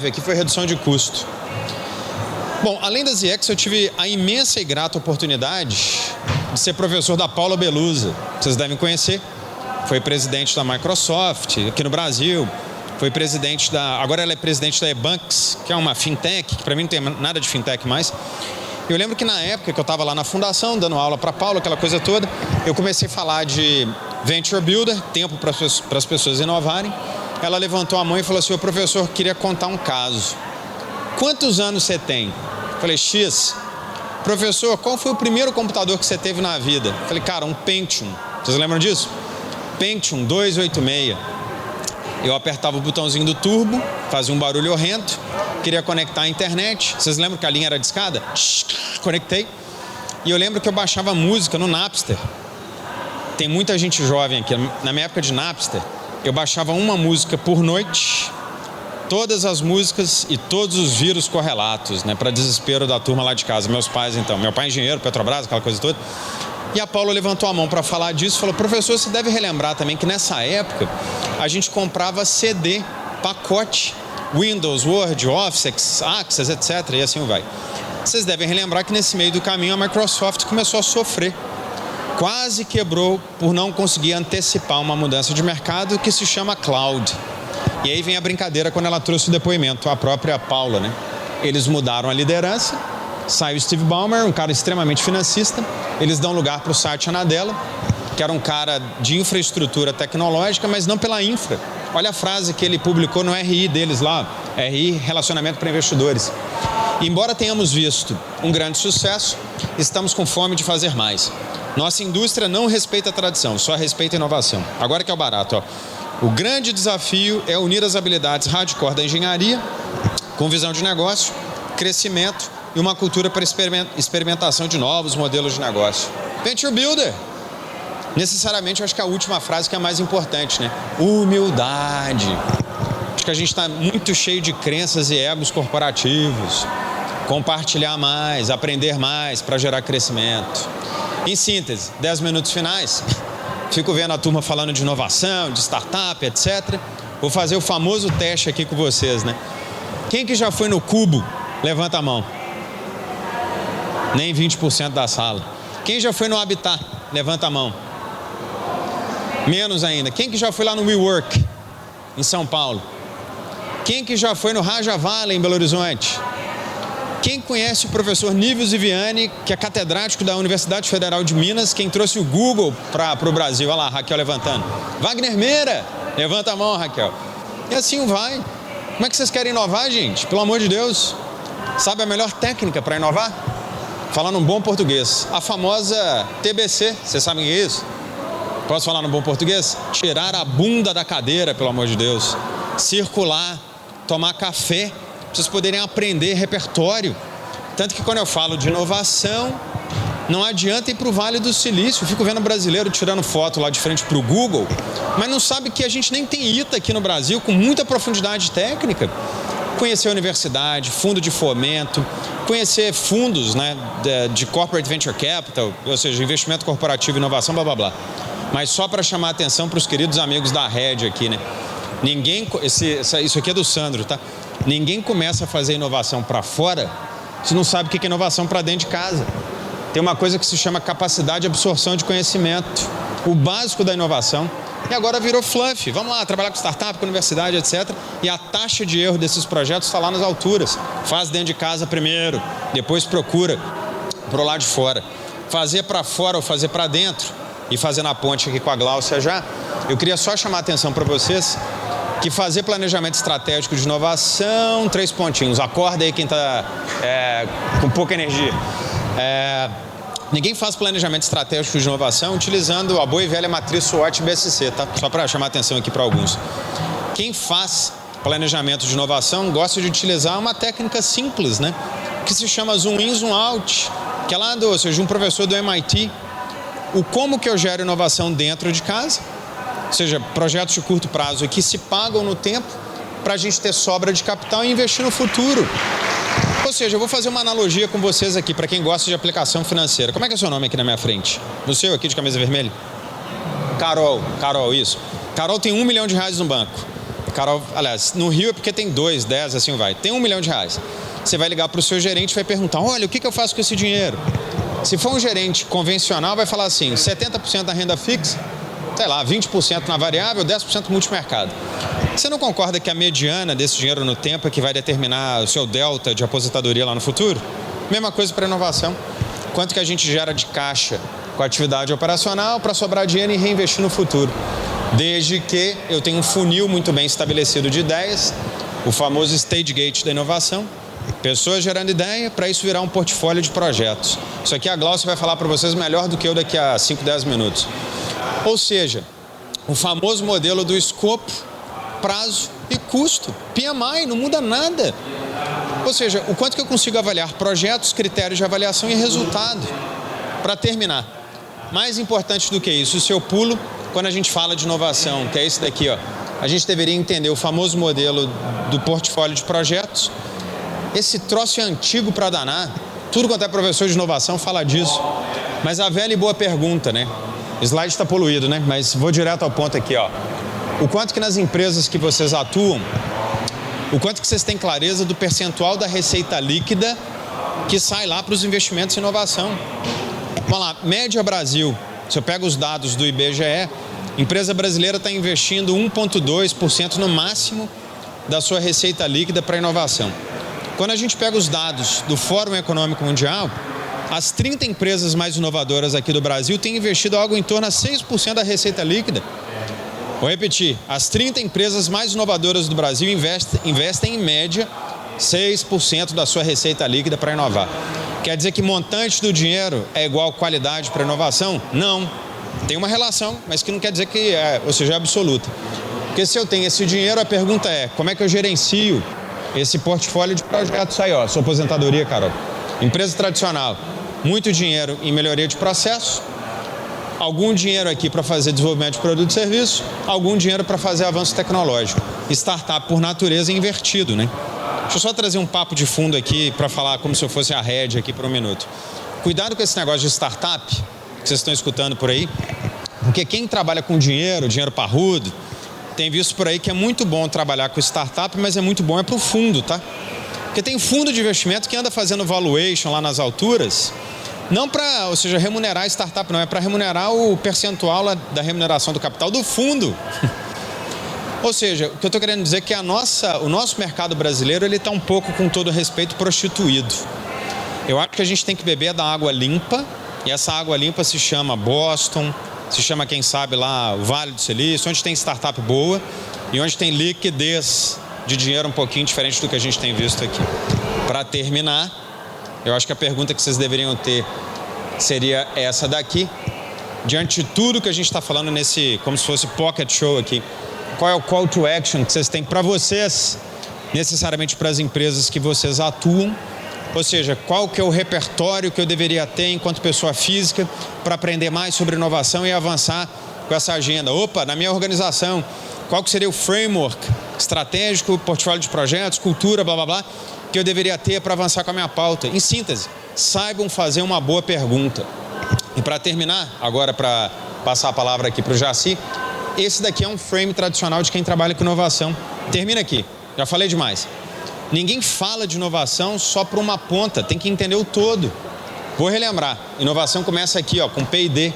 aqui foi redução de custo. Bom, além da ZX, eu tive a imensa e grata oportunidade de ser professor da Paula Belusa. Vocês devem conhecer. Foi presidente da Microsoft aqui no Brasil. Foi presidente agora ela é presidente da eBanks, que é uma fintech, que para mim não tem nada de fintech mais. Eu lembro que na época que eu estava lá na fundação, dando aula para a Paula, aquela coisa toda, eu comecei a falar de Venture Builder, tempo para as pessoas inovarem. Ela levantou a mão e falou assim: "O professor queria contar um caso. Quantos anos você tem?" Falei: "X." "Professor, qual foi o primeiro computador que você teve na vida?" Falei: "Cara, um Pentium." Vocês lembram disso? Pentium 286. Eu apertava o botãozinho do turbo, fazia um barulho horrendo, queria conectar a internet. Vocês lembram que a linha era de escada? Conectei. E eu lembro que eu baixava música no Napster. Tem muita gente jovem aqui. Na minha época de Napster, eu baixava uma música por noite, todas as músicas e todos os vírus correlatos, né, para desespero da turma lá de casa. Meus pais, então. Meu pai é engenheiro, Petrobras, aquela coisa toda. E a Paula levantou a mão para falar disso e falou: "Professor, você deve relembrar também que nessa época a gente comprava CD, pacote, Windows, Word, Office, Access, etc. E assim vai. Vocês devem relembrar que nesse meio do caminho a Microsoft começou a sofrer. Quase quebrou por não conseguir antecipar uma mudança de mercado que se chama cloud." E aí vem a brincadeira quando ela trouxe o depoimento, a própria Paula, né? Eles mudaram a liderança, saiu Steve Ballmer, um cara extremamente financista. Eles dão lugar para o Satya Nadella, que era um cara de infraestrutura tecnológica, mas não pela infra. Olha a frase que ele publicou no RI deles lá, RI, Relacionamento para Investidores. "Embora tenhamos visto um grande sucesso, estamos com fome de fazer mais. Nossa indústria não respeita a tradição, só respeita a inovação." Agora que é o barato, ó. "O grande desafio é unir as habilidades hardcore da engenharia com visão de negócio, crescimento e uma cultura para experimentação de novos modelos de negócio." Venture Builder. Necessariamente, eu acho que a última frase que é a mais importante, né? Humildade. Acho que a gente está muito cheio de crenças e egos corporativos. Compartilhar mais, aprender mais para gerar crescimento. Em síntese, 10 minutos finais. Fico vendo a turma falando de inovação, de startup, etc. Vou fazer o famoso teste aqui com vocês, né? Quem que já foi no Cubo? Levanta a mão. Nem 20% da sala. Quem já foi no Habitat? Levanta a mão. Menos ainda. Quem que já foi lá no WeWork, em São Paulo? Quem que já foi no Raja Valley, em Belo Horizonte? Quem conhece o professor Nível Ziviani, que é catedrático da Universidade Federal de Minas, quem trouxe o Google para o Brasil? Olha lá, Raquel levantando. Wagner Meira, levanta a mão, Raquel. E assim vai. Como é que vocês querem inovar, gente? Pelo amor de Deus. Sabe a melhor técnica para inovar? Falando um bom português. A famosa TBC, vocês sabem o que é isso? Posso falar no bom português? Tirar a bunda da cadeira, pelo amor de Deus. Circular, tomar café, para vocês poderem aprender repertório. Tanto que quando eu falo de inovação, não adianta ir para o Vale do Silício. Eu fico vendo brasileiro tirando foto lá de frente para o Google, mas não sabe que a gente nem tem ITA aqui no Brasil com muita profundidade técnica. Conhecer a universidade, fundo de fomento, conhecer fundos, né, de corporate venture capital, ou seja, investimento corporativo, inovação, blá blá blá. Mas só para chamar a atenção para os queridos amigos da Red aqui, né? Isso aqui é do Sandro, tá? Ninguém começa a fazer inovação para fora se não sabe o que é inovação para dentro de casa. Tem uma coisa que se chama capacidade de absorção de conhecimento, o básico da inovação. E agora virou fluff. Vamos lá, trabalhar com startup, com universidade, etc. E a taxa de erro desses projetos está lá nas alturas. Faz dentro de casa primeiro, depois procura pro lado de fora. Fazer para fora ou fazer para dentro, e fazendo a ponte aqui com a Gláucia já, eu queria só chamar a atenção para vocês que fazer planejamento estratégico de inovação, 3 pontinhos. Acorda aí quem está com pouca energia. Ninguém faz planejamento estratégico de inovação utilizando a boa e velha matriz SWOT-BSC, tá? Só para chamar a atenção aqui para alguns. Quem faz planejamento de inovação gosta de utilizar uma técnica simples, né? Que se chama zoom in, zoom out, que é lá ou seja, um professor do MIT. O como que eu gero inovação dentro de casa, ou seja, projetos de curto prazo que se pagam no tempo para a gente ter sobra de capital e investir no futuro. Ou seja, eu vou fazer uma analogia com vocês aqui, para quem gosta de aplicação financeira. Como é que é o seu nome aqui na minha frente? No seu aqui de camisa vermelha? Carol, isso. Carol tem R$1 milhão no banco. Carol, aliás, no Rio é porque tem 2, 10, assim vai. Tem R$1 milhão. Você vai ligar para o seu gerente e vai perguntar, olha, o que eu faço com esse dinheiro? Se for um gerente convencional, vai falar assim, 70% da renda fixa, sei lá, 20% na variável, 10% multimercado. Você não concorda que a mediana desse dinheiro no tempo é que vai determinar o seu delta de aposentadoria lá no futuro? Mesma coisa para inovação. Quanto que a gente gera de caixa com a atividade operacional para sobrar dinheiro e reinvestir no futuro? Desde que eu tenha um funil muito bem estabelecido de ideias, o famoso stage gate da inovação, pessoas gerando ideia para isso virar um portfólio de projetos. Isso aqui a Glaucia vai falar para vocês melhor do que eu daqui a 5, 10 minutos. Ou seja, o famoso modelo do escopo, prazo e custo. PMI, não muda nada. Ou seja, o quanto que eu consigo avaliar projetos, critérios de avaliação e resultado. Para terminar, mais importante do que isso, se eu pulo, quando a gente fala de inovação, que é esse daqui, ó, a gente deveria entender o famoso modelo do portfólio de projetos. Esse troço é antigo para danar. Tudo quanto é professor de inovação fala disso. Mas a velha e boa pergunta, né? O slide está poluído, né? Mas vou direto ao ponto aqui, ó. O quanto que nas empresas que vocês atuam, o quanto que vocês têm clareza do percentual da receita líquida que sai lá para os investimentos em inovação? Vamos lá, média Brasil. Se eu pego os dados do IBGE, a empresa brasileira está investindo 1,2% no máximo da sua receita líquida para inovação. Quando a gente pega os dados do Fórum Econômico Mundial, as 30 empresas mais inovadoras aqui do Brasil têm investido algo em torno a 6% da receita líquida. Vou repetir, as 30 empresas mais inovadoras do Brasil investem em média 6% da sua receita líquida para inovar. Quer dizer que montante do dinheiro é igual qualidade para inovação? Não. Tem uma relação, mas que não quer dizer que é absoluta. Porque se eu tenho esse dinheiro, a pergunta é, como é que eu gerencio esse portfólio de projetos aí, ó, sua aposentadoria, Carol? Empresa tradicional, muito dinheiro em melhoria de processo, algum dinheiro aqui para fazer desenvolvimento de produto e serviço, algum dinheiro para fazer avanço tecnológico. Startup, por natureza, é invertido, né? Deixa eu só trazer um papo de fundo aqui para falar como se eu fosse a Red aqui por um minuto. Cuidado com esse negócio de startup que vocês estão escutando por aí, porque quem trabalha com dinheiro parrudo, tem visto por aí que é muito bom trabalhar com startup, mas é muito bom para o fundo, tá? Porque tem fundo de investimento que anda fazendo valuation lá nas alturas, não para, ou seja, remunerar a startup, não, é para remunerar o percentual lá da remuneração do capital do fundo. Ou seja, o que eu estou querendo dizer é que o nosso mercado brasileiro ele está um pouco, com todo respeito, prostituído. Eu acho que a gente tem que beber da água limpa, e essa água limpa se chama Boston, se chama, quem sabe, lá o Vale do Silício, onde tem startup boa e onde tem liquidez de dinheiro um pouquinho diferente do que a gente tem visto aqui. Para terminar, eu acho que a pergunta que vocês deveriam ter seria essa daqui. Diante de tudo que a gente está falando nesse, como se fosse pocket show aqui, qual é o call to action que vocês têm para vocês, necessariamente para as empresas que vocês atuam? Ou seja, qual que é o repertório que eu deveria ter enquanto pessoa física para aprender mais sobre inovação e avançar com essa agenda? Opa, na minha organização, qual que seria o framework estratégico, portfólio de projetos, cultura, blá, blá, blá, que eu deveria ter para avançar com a minha pauta? Em síntese, saibam fazer uma boa pergunta. E para terminar, agora para passar a palavra aqui para o Jaci, esse daqui é um frame tradicional de quem trabalha com inovação. Termina aqui, já falei demais. Ninguém fala de inovação só por uma ponta, tem que entender o todo. Vou relembrar, inovação começa aqui, ó, com P&D.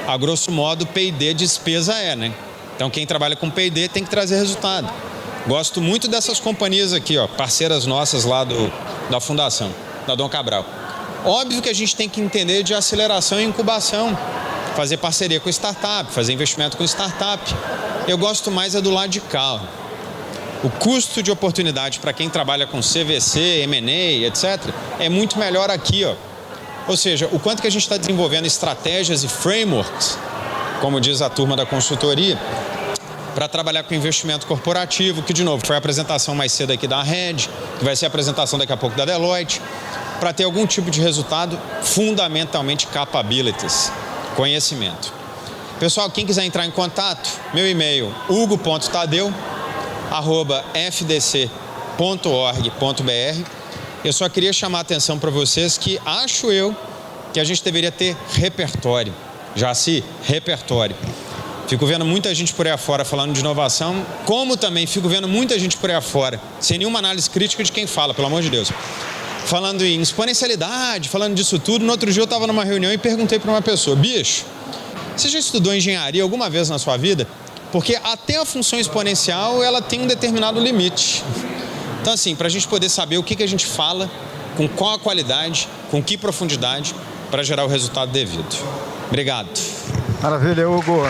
A grosso modo, P&D despesa né? Então quem trabalha com P&D tem que trazer resultado. Gosto muito dessas companhias aqui, ó, parceiras nossas lá da fundação, da Dom Cabral. Óbvio que a gente tem que entender de aceleração e incubação, fazer parceria com startup, fazer investimento com startup. Eu gosto mais do lado de cá, ó. O custo de oportunidade para quem trabalha com CVC, M&A, etc., é muito melhor aqui, ó. Ou seja, o quanto que a gente está desenvolvendo estratégias e frameworks, como diz a turma da consultoria, para trabalhar com investimento corporativo, que, de novo, foi a apresentação mais cedo aqui da Red, que vai ser a apresentação daqui a pouco da Deloitte, para ter algum tipo de resultado, fundamentalmente capabilities, conhecimento. Pessoal, quem quiser entrar em contato, meu e-mail, hugo.tadeu@fdc.org.br. Eu só queria chamar a atenção para vocês que acho eu que a gente deveria ter repertório. Jaci, repertório. Fico vendo muita gente por aí afora falando de inovação, como também fico vendo muita gente por aí afora, sem nenhuma análise crítica de quem fala, pelo amor de Deus. Falando em exponencialidade, falando disso tudo. No outro dia eu estava numa reunião e perguntei para uma pessoa: bicho, você já estudou engenharia alguma vez na sua vida? Porque até a função exponencial, ela tem um determinado limite. Então, assim, para a gente poder saber o que a gente fala, com qual a qualidade, com que profundidade, para gerar o resultado devido. Obrigado. Maravilha, Hugo.